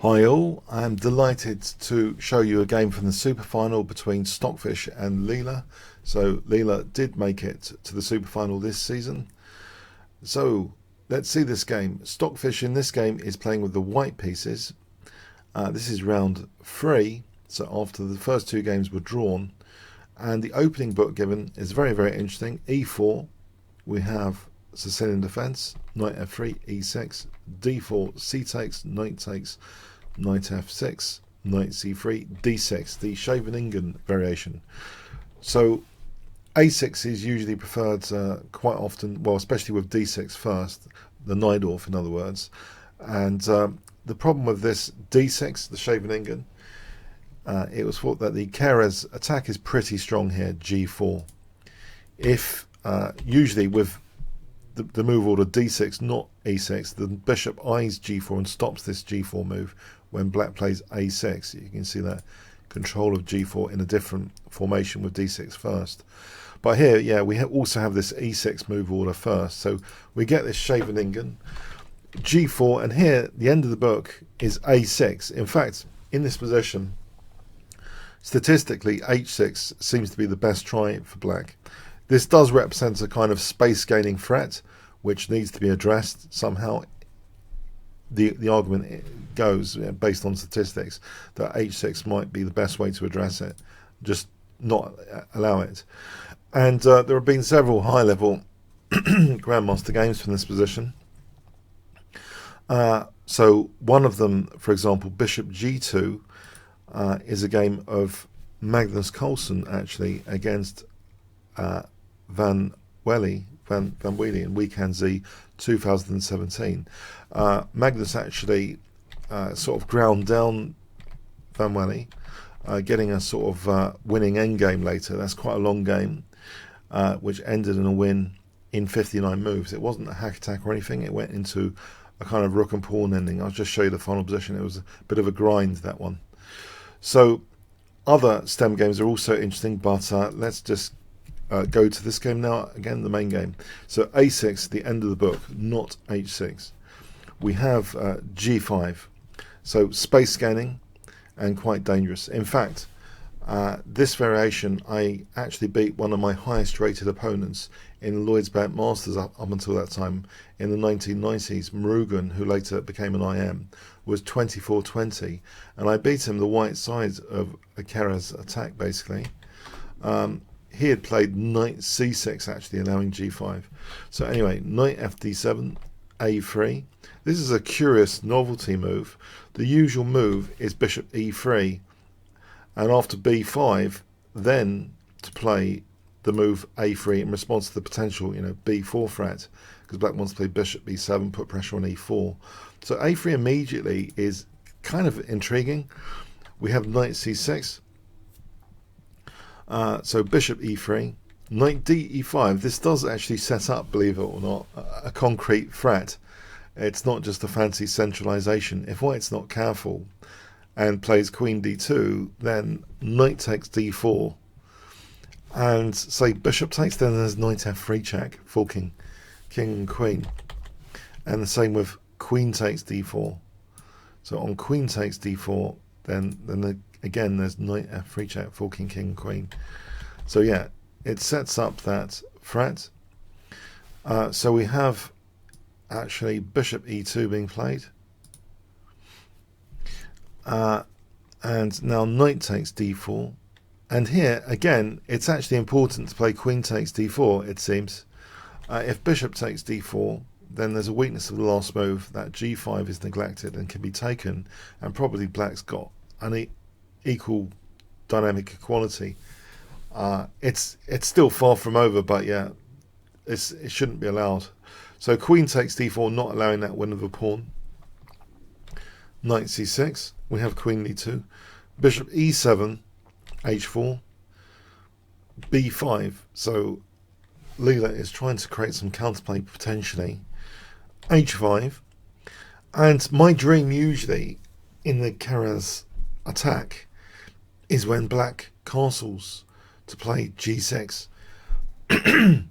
Hi all, I'm delighted to show you a game from the Superfinal between Stockfish and Leela. So Leela did make it to the Superfinal this season. So let's see this game. Stockfish in this game is playing with the white pieces. This is round 3, so after the first 2 games were drawn. And the opening book given is very, very interesting. E4, we have Sicilian defense, knight f3, e6, d4, c takes, knight takes, knight f6, knight c3, d6, the Scheveningen variation. So a6 is usually preferred quite often, well, especially with d6 first, the Najdorf in other words. And the problem with this d6, the Scheveningen, it was thought that the Keres attack is pretty strong here, g4. If usually with the move order d6, not e6, the bishop eyes g4 and stops this g4 move when black plays a6. You can see that control of g4 in a different formation with d6 first. But here, yeah, we also have this e6 move order first. So we get this Scheveningen, g4, and here the end of the book is a6. In fact, in this position, statistically, h6 seems to be the best try for black. This does represent a kind of space-gaining threat, which needs to be addressed somehow. The argument goes, based on statistics, that h6 might be the best way to address it, just not allow it. And there have been several high-level Grandmaster games from this position. So one of them, for example, Bishop G2, is a game of Magnus Carlsen, actually, against Van Wely in Weekend Z 2017. Magnus actually sort of ground down Van Wely, getting a sort of winning endgame later. That's quite a long game, which ended in a win in 59 moves. It wasn't a hack attack or anything. It went into a kind of rook and pawn ending. I'll just show you the final position. It was a bit of a grind, that one. So other stem games are also interesting, but let's just go to this game now, again the main game. So a6, the end of the book, not h6. We have g5, so space scanning and quite dangerous. In fact, this variation I actually beat one of my highest rated opponents in Lloyd's Bank Masters up until that time in the 1990s. Murugan, who later became an IM, was 24-20, and I beat him the white side of a Keres attack basically. He had played knight c6, actually allowing g5. So anyway, knight fd7, a3. This is a curious novelty move. The usual move is bishop e3, and after b5, then to play the move a3 in response to the potential, b4 threat, because black wants to play bishop b7, put pressure on e4. So a3 immediately is kind of intriguing. We have knight c6. So bishop e3, knight d e5. This does actually set up, believe it or not, a concrete threat. It's not just a fancy centralization. If white's not careful and plays queen d2, then knight takes d4, and say bishop takes, then there's knight f3 check, forking king and queen, and the same with queen takes d4. So on queen takes d4, then again there's knight f3 check, forking king and queen. So yeah, it sets up that threat. So we have actually bishop e2 being played, and now knight takes d4. And here again, it's actually important to play queen takes d4, it seems. If bishop takes d4, then there's a weakness of the last move, that g5 is neglected and can be taken, and probably black's got an equal dynamic equality. It's still far from over, but yeah, it shouldn't be allowed. So queen takes d4, not allowing that win of a pawn. Knight c6, we have queen d2, bishop e7, h4, b5. So Leela is trying to create some counterplay potentially. h5, and my dream usually in the Keres attack is when black castles to play g6, because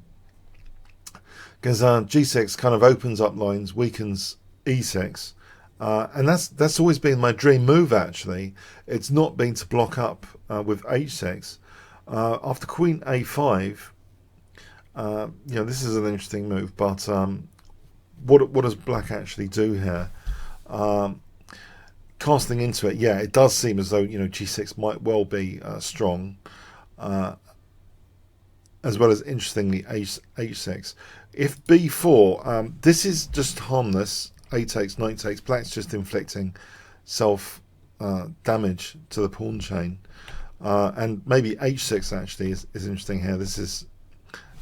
g6 kind of opens up lines, weakens e6, And that's always been my dream move, actually. It's not been to block up with h6. After queen a5, this is an interesting move, but what does black actually do here? Casting into it, yeah, it does seem as though g6 might well be strong, as well as interestingly h6. If b4, this is just harmless. A takes, knight takes. Black's just inflicting self damage to the pawn chain, and maybe h6 actually is interesting here. This is,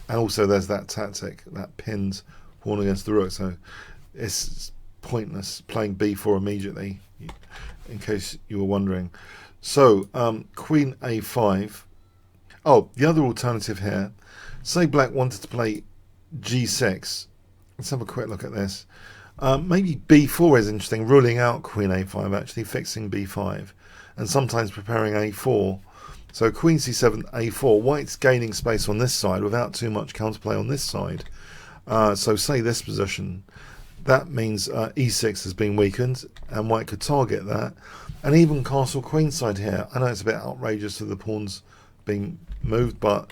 and also there's that tactic, that pinned pawn against the rook. So it's pointless playing b4 immediately, in case you were wondering. So queen a5. Oh, the other alternative here. Say black wanted to play g6. Let's have a quick look at this. Maybe b4 is interesting, ruling out queen a5, actually fixing b5, and sometimes preparing a4. So queen c7, a4. White's gaining space on this side without too much counterplay on this side. So say this position, that means e6 has been weakened, and white could target that, and even castle queenside here. I know it's a bit outrageous with the pawns being moved, but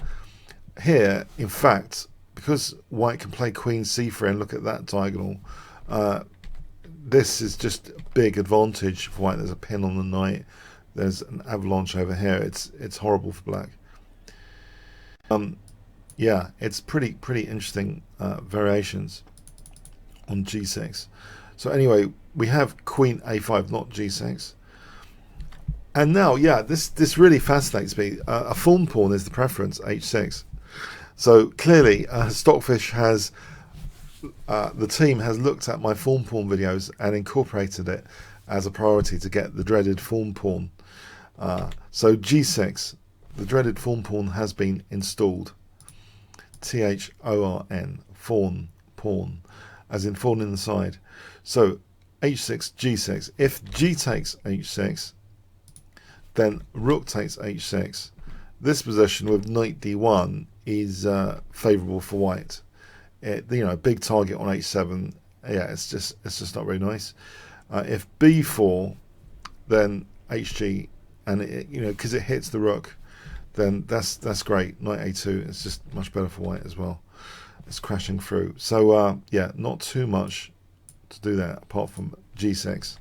here, in fact, because white can play queen c3 and look at that diagonal, this is just a big advantage for white. There's a pin on the knight. There's an avalanche over here. It's horrible for black. Yeah, it's pretty interesting variations on g6. So anyway, we have queen a5, not g6. And now, yeah, this really fascinates me. A fawn pawn is the preference, h6. So clearly, Stockfish has, the team has looked at my fawn pawn videos and incorporated it as a priority to get the dreaded fawn pawn. So g6, the dreaded fawn pawn has been installed. Thorn, fawn, pawn, as in fawn in the side. So h6, g6. If g takes h6, then rook takes h6. This position with knight d1 is favourable for white. Big target on h7. Yeah, it's just not very nice. If b4, then hg, and because it hits the rook, then that's great. Knight a2. It's just much better for white as well. It's crashing through. So yeah, not too much to do there apart from g6.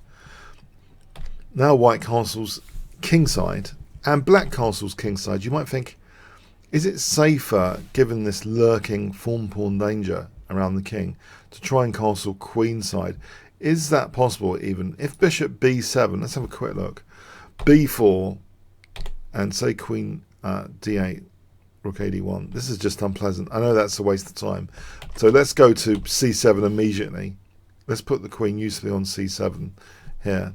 Now white castles kingside and black castles kingside. You might think, is it safer, given this lurking fawn pawn danger around the king, to try and castle queenside? Is that possible even? If bishop b7, let's have a quick look. b4 and say queen d8, rook ad1. This is just unpleasant. I know that's a waste of time. So let's go to c7 immediately. Let's put the queen usefully on c7 here.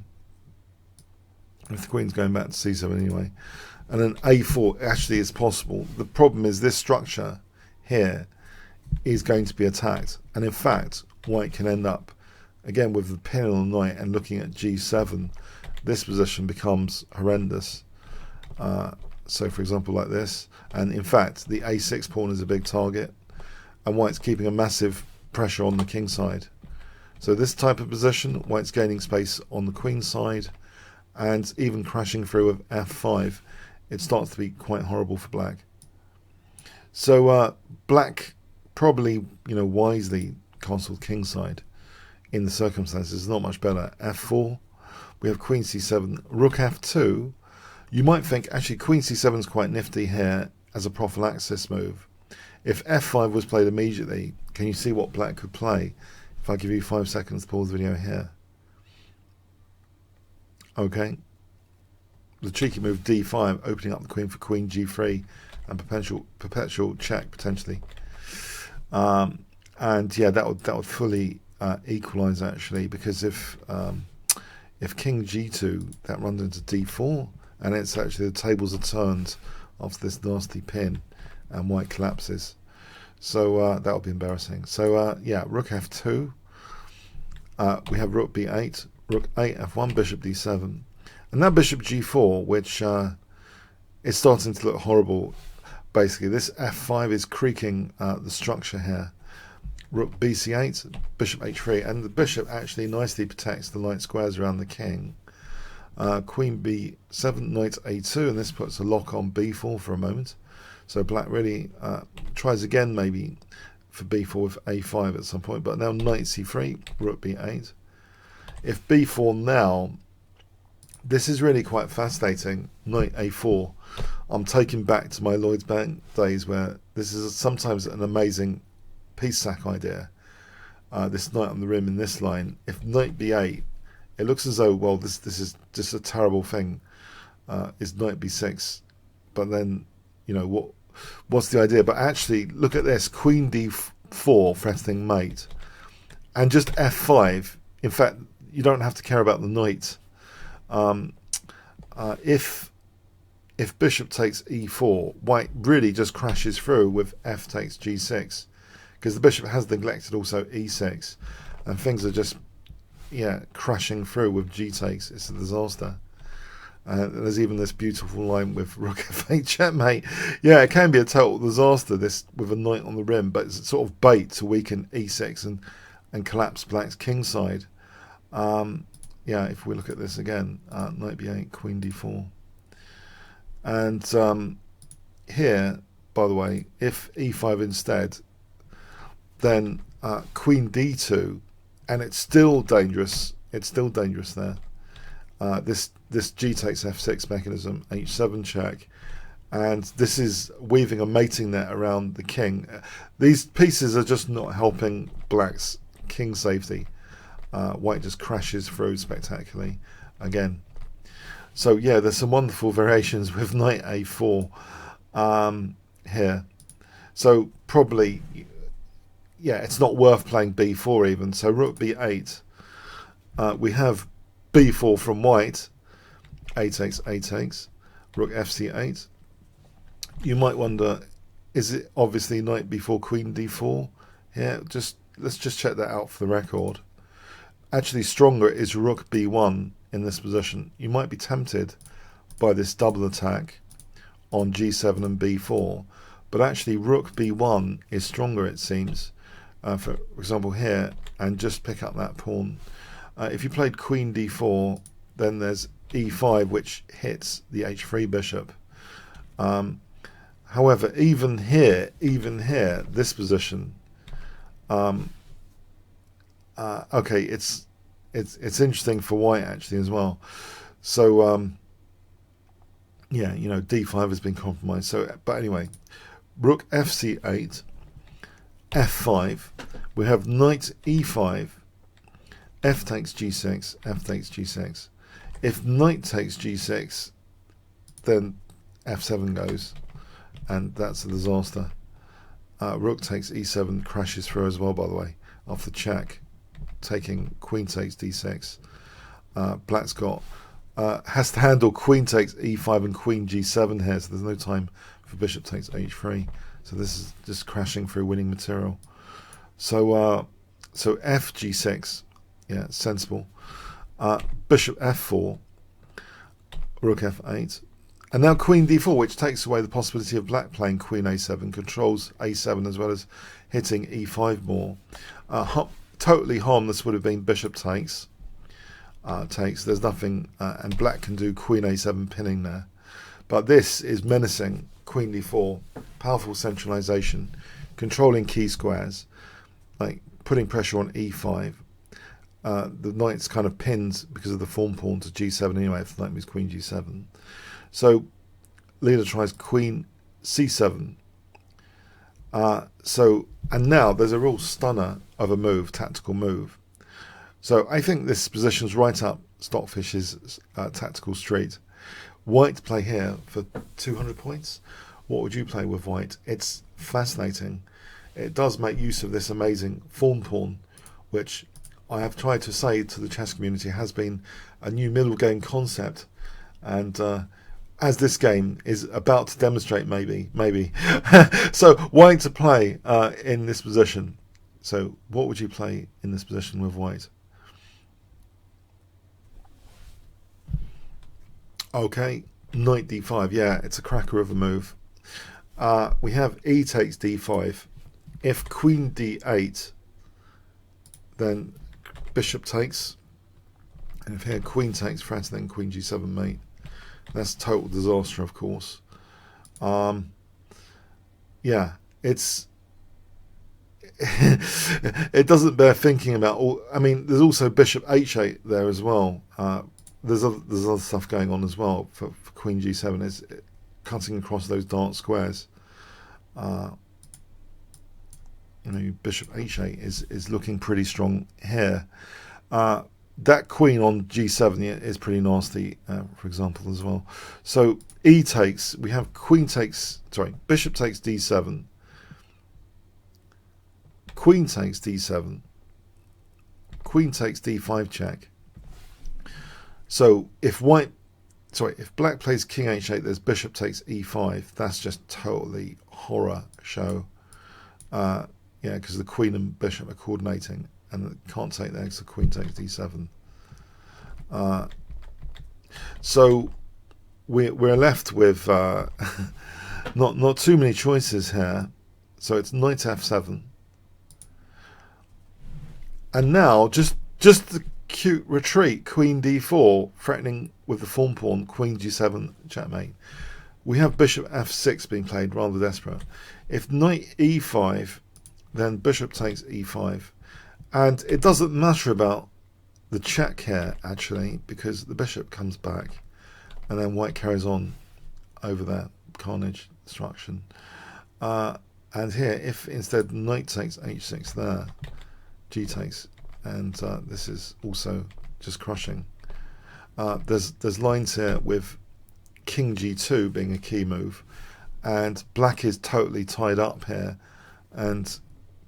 If the queen's going back to c7 anyway. And then a4 actually is possible. The problem is this structure here is going to be attacked. And in fact, white can end up, again, with the pin on the knight and looking at g7. This position becomes horrendous. So, for example, like this. And in fact, the a6 pawn is a big target. And white's keeping a massive pressure on the king side. So this type of position, white's gaining space on the queen side. And even crashing through with f5, it starts to be quite horrible for black. So black probably, wisely castled kingside in the circumstances. Not much better. f4, we have queen c7, rook f2. You might think, actually, queen c7 is quite nifty here as a prophylaxis move. If f5 was played immediately, can you see what black could play? If I give you 5 seconds to pause the video here. Okay. The cheeky move d5, opening up the queen for queen g3 and perpetual check potentially. And yeah, that would fully equalize actually, because if king g2, that runs into d4, and it's actually the tables are turned after this nasty pin, and white collapses. So that would be embarrassing. So yeah, rook f2. We have rook b8, rook a f1, bishop d7, and now bishop g4, which is starting to look horrible. Basically, this f5 is creaking the structure here. rook bc8, bishop h3, and the bishop actually nicely protects the light squares around the king. Queen b7, knight a2, and this puts a lock on b4 for a moment. So black really tries again maybe for b4 with a5 at some point, but now knight c3, rook b8. If b4 now, this is really quite fascinating. Knight a4. I'm taken back to my Lloyd's Bank days where this is sometimes an amazing piece sack idea. This knight on the rim in this line. If knight b8, it looks as though, well, this is just a terrible thing. Is knight b6, but then, you know, what's the idea? But actually, look at this: queen d4 threatening mate, and just f5. In fact, you don't have to care about the knight. If bishop takes e4, white really just crashes through with f takes g6, because the bishop has neglected also e6, and things are just crashing through with g takes. It's a disaster. There's even this beautiful line with rook f8 checkmate. Yeah, it can be a total disaster, this with a knight on the rim, but it's sort of bait to weaken e6 and collapse black's king side. If we look at this again, knight b8, queen d4. And here, by the way, if e5 instead, then queen d2, and it's still dangerous. It's still dangerous there. This g takes f6 mechanism, h7 check, and this is weaving a mating net around the king. These pieces are just not helping black's king safety. White just crashes through spectacularly again. So yeah, there's some wonderful variations with knight a4 here. So probably, it's not worth playing b4 even. So rook b8. We have b4 from white. A takes, rook fc8. You might wonder, is it obviously knight b4, queen d4? Yeah, let's just check that out for the record. Actually, stronger is rook b1 in this position. You might be tempted by this double attack on g7 and b4, but actually rook b1 is stronger, it seems. For example here, and just pick up that pawn. If you played queen d4, then there's e5, which hits the h3 bishop. However, even here, this position, okay, it's interesting for white actually as well. So d5 has been compromised. So, but anyway, rook fc8, f5. We have knight e5, f takes g6, f takes g6. If knight takes g6, then f7 goes, and that's a disaster. Rook takes e7, crashes through as well, by the way, after check, taking queen takes d6. Black's got has to handle queen takes e5 and queen g7 here, so there's no time for bishop takes h3. So this is just crashing through winning material. So f g6, yeah, sensible. Bishop f4, rook f8, and now queen d4, which takes away the possibility of black playing queen a7, controls a7 as well as hitting e5 more. Totally harmless would have been bishop takes. There's nothing, and black can do queen a7 pinning there. But this is menacing, queen d4, powerful centralization, controlling key squares, like putting pressure on e5. The knight's kind of pinned because of the form pawn to g7 anyway, if the knight moves queen g7. So Leela tries queen c7. And now there's a real stunner of a move, tactical move. So I think this position's right up Stockfish's tactical street. White play here for 200 points. What would you play with white? It's fascinating. It does make use of this amazing form pawn, which I have tried to say to the chess community has been a new middle game concept, and as this game is about to demonstrate, maybe. So white to play in this position. So what would you play in this position with white? Okay, knight d5. Yeah, it's a cracker of a move. We have e takes d5. If queen d8, then bishop takes, and if here queen takes, threatening queen g7 mate, that's total disaster, of course. Yeah, it's it doesn't bear thinking about. I mean, there's also bishop h8 there as well. There's other stuff going on as well for queen g7. It's cutting across those dark squares. You know, bishop h8 is looking pretty strong here. That queen on g7 is pretty nasty, for example, as well. So e takes, we have queen takes, sorry, bishop takes d7, queen takes d7, queen takes d5 check. So if black plays king h8, there's bishop takes e5. That's just totally horror show. Yeah, because the queen and bishop are coordinating, and it can't take there because the queen takes d7. So we're left with not too many choices here. So it's knight f7, and now just the cute retreat, queen d4, threatening with the form pawn, queen g7 checkmate. We have bishop f6 being played, rather desperate. If knight e5, then bishop takes e5, and it doesn't matter about the check here actually, because the bishop comes back, and then white carries on over there, carnage, destruction. And here, if instead knight takes h6 there, g takes, and this is also just crushing. There's lines here with king g2 being a key move, and black is totally tied up here and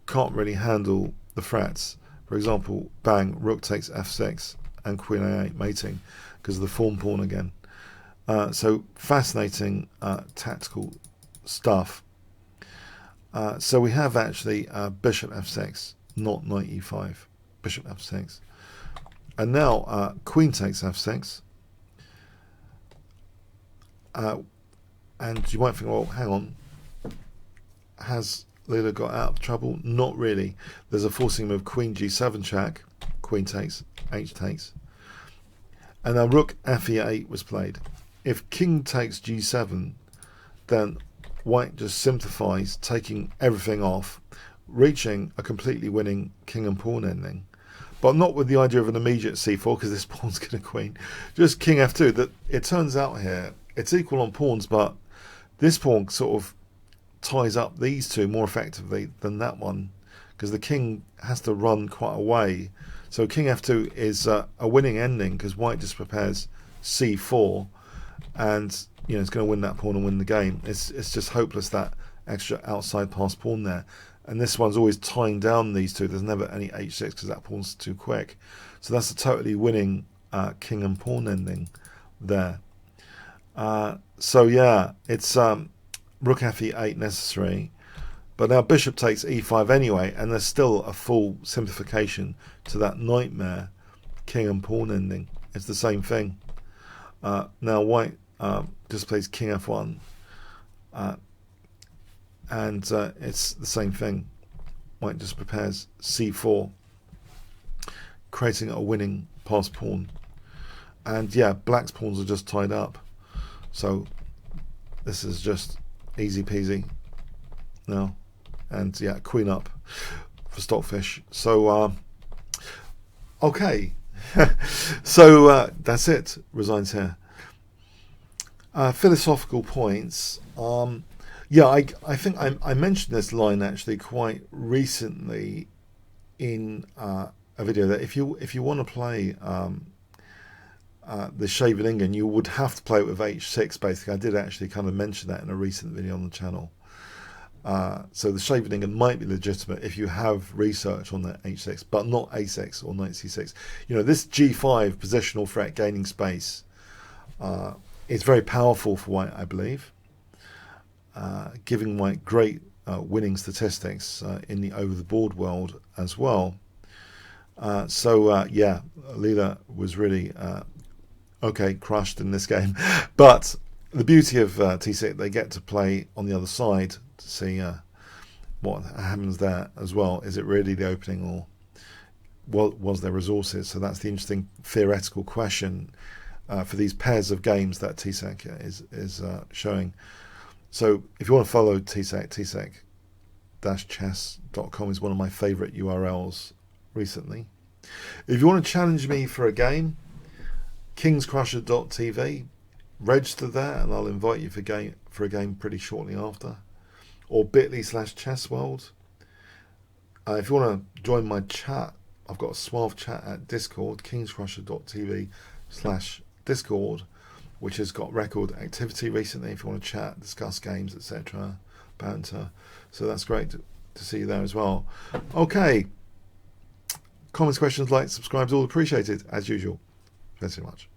can't really handle the threats. For example, bang, rook takes f6 and queen a8 mating because of the form pawn again. So fascinating tactical stuff. So we have actually bishop f6, not knight e5, bishop f6. And now queen takes f6. And you might think, well, hang on, has Leela got out of trouble? Not really. There's a forcing move, queen g7 check, queen takes, h takes. And now rook fe8 was played. If king takes g7, then white just simplifies, taking everything off, reaching a completely winning king and pawn ending. But not with the idea of an immediate c4, because this pawn's going to queen. Just king f2. That it turns out here, it's equal on pawns, but this pawn sort of ties up these two more effectively than that one, because the king has to run quite a way. So king f2 is a winning ending, because white just prepares c4, and you know it's going to win that pawn and win the game. It's just hopeless, that extra outside pass pawn there. And this one's always tying down these two. There's never any h6 because that pawn's too quick. So that's a totally winning king and pawn ending there. So yeah, it's rook fe8 necessary, but now bishop takes e5 anyway, and there's still a full simplification to that nightmare king and pawn ending. It's the same thing. Now white just plays king f1, and it's the same thing. White just prepares c4, creating a winning pass pawn, and yeah, black's pawns are just tied up. So this is just easy peasy now, and yeah, queen up for Stockfish. So okay, so that's it. Resigns here. Philosophical points. Yeah, I think I mentioned this line actually quite recently in a video, that if you want to play the Scheveningen, you would have to play it with h6 basically. I did actually kind of mention that in a recent video on the channel. So the Scheveningen might be legitimate if you have research on that h6, but not a6 or knight c6. You know, this g5 positional threat gaining space is very powerful for white, I believe, giving white great winning statistics in the over the board world as well. So yeah, Leela was really crushed in this game. But the beauty of TCEC, they get to play on the other side to see what happens there as well. Is it really the opening, or was there resources? So that's the interesting theoretical question for these pairs of games that TCEC is showing. So if you want to follow TCEC, TCEC-chess.com is one of my favourite URLs recently. If you want to challenge me for a game, kingscrusher.tv, register there and I'll invite you for a game pretty shortly after. Or bit.ly/chessworld. If you want to join my chat, I've got a suave chat at Discord, kingscrusher.tv/Discord, which has got record activity recently if you want to chat, discuss games, etc., banter. So that's great to see you there as well. Okay. Comments, questions, likes, subscribes, all appreciated as usual. Thanks so much.